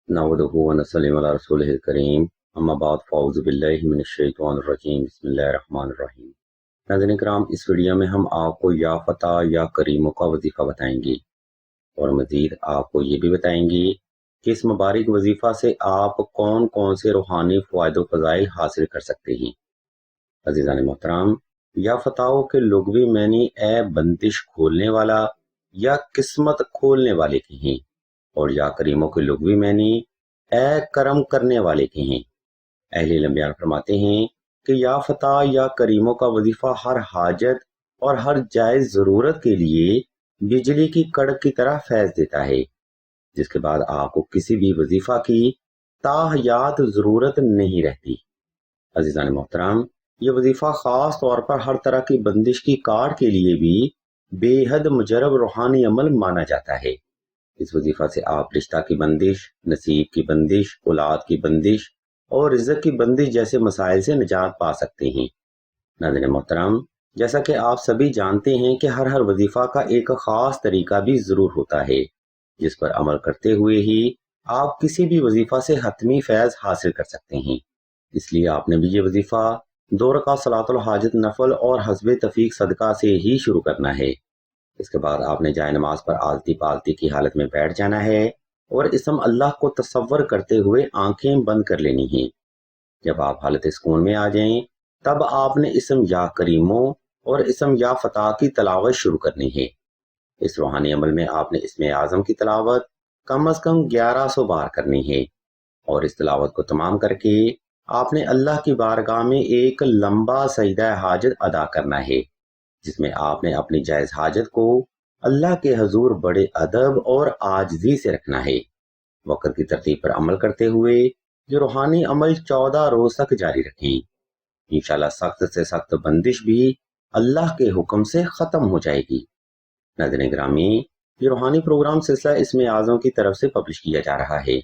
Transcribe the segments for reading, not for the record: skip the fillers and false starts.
नहमदुहु व नसल्लिमु अला रसूलिहिल करीम अम्मा बाद फ़अऊज़ु बिल्लाहि मिनश शैतानिर रजीम बिस्मिल्लाहिर रहमानिर रहीम। नाज़रीन किराम, इस वीडियो में हम आपको या फ़ता या करीमों का वजीफ़ा बताएंगे और मज़ीद आपको ये भी बताएंगे कि इस मुबारक वजीफ़ा से आप कौन कौन से रूहानी फ़वाइद व फ़ज़ाइल हासिल कर सकते हैं। अज़ीज़ान मोहतरम, या फ़ताओं के लुग़वी मानी ए बंदिश खोलने वाला या किस्मत खोलने वाले के हैं, और या करीमों के लुग़वी मानी ए करम करने वाले के हैं। अहले इल्म बयान फरमाते हैं कि या फ़ता या करीमों का वजीफ़ा हर हाजत और हर जायज़ ज़रूरत के लिए बिजली की कड़क की तरह फैज़ देता है, जिसके बाद आपको किसी भी वजीफ़ा की ताहयात ज़रूरत नहीं रहती। अज़ीज़ान मोहतरम, ये वजीफ़ा ख़ास तौर पर हर तरह की बंदिश की काट के लिए भी बेहद मुजरब रूहानी अमल माना जाता है। इस वजीफ़ा से आप रिश्ता की बंदिश, नसीब की बंदिश, औलाद की बंदिश और रिज़्क़ की बंदिश जैसे मसाइल से निजात पा सकते हैं। नाज़रीन मोहतरम, जैसा कि आप सभी जानते हैं कि हर वजीफ़ा का एक ख़ास तरीका भी ज़रूर होता है, जिस पर अमल करते हुए ही आप किसी भी वजीफ़ा से हतमी फैज़ हासिल कर सकते हैं। इसलिए आपने भी ये वजीफ़ा 2 रकात सलातुल हाजत नफल और हस्बे तफीक सदका से ही शुरू करना है। इसके बाद आपने जाए नमाज पर आलती पालती की हालत में बैठ जाना है और इसम अल्लाह को तसव्वुर करते हुए आंखें बंद कर लेनी है। जब आप हालत सुकून में आ जाएं, तब आपने इसम या करीमों और इसम या फता की तलावत शुरू करनी है। इस रूहानी अमल में आपने इसमें आज़म की तलावत कम अज कम 1100 बार करनी है, और इस तलावत को तमाम करके आपने अल्लाह की बारगाह में एक लंबा सजदा हाजत अदा करना है, जिसमें आपने अपनी जायज़ हाजत को अल्लाह के हजूर बड़े अदब और आजिज़ी से रखना है। वक़्त की तरतीब पर अमल करते हुए ये रूहानी अमल 14 रोज तक जारी रखें। इंशाल्लाह सख्त से सख्त बंदिश भी अल्लाह के हुक्म से ख़त्म हो जाएगी। नाज़रीन गिरामी, ये रूहानी प्रोग्राम सिलसिला इसमें आज़म की तरफ से पब्लिश किया जा रहा है,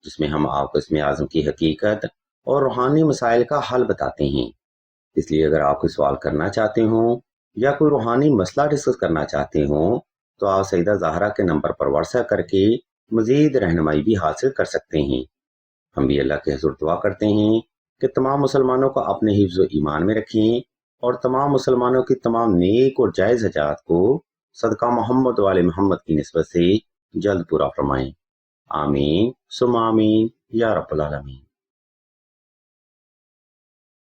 जिसमें हम आपको इसमें आज़म की हकीकत और रूहानी मसाइल का हल बताते हैं। इसलिए अगर आप कोई सवाल करना चाहते हो या कोई रूहानी मसला डिस्कस करना चाहते हो, तो आप सईदा ज़हरा के नंबर पर व्हाट्सएप करके मज़ीद रहनुमाई भी हासिल कर सकते हैं। हम भी अल्लाह के हुज़ूर दुआ करते हैं कि तमाम मुसलमानों को अपने हिफ्ज़ ईमान में रखें और तमाम मुसलमानों की तमाम नेक और जायज़ हजात को सदका मोहम्मद वाले मोहम्मद की निस्बत से जल्द पूरा फरमाएं। आमीन सुम्मा आमीन या रब्बुल आलमीन।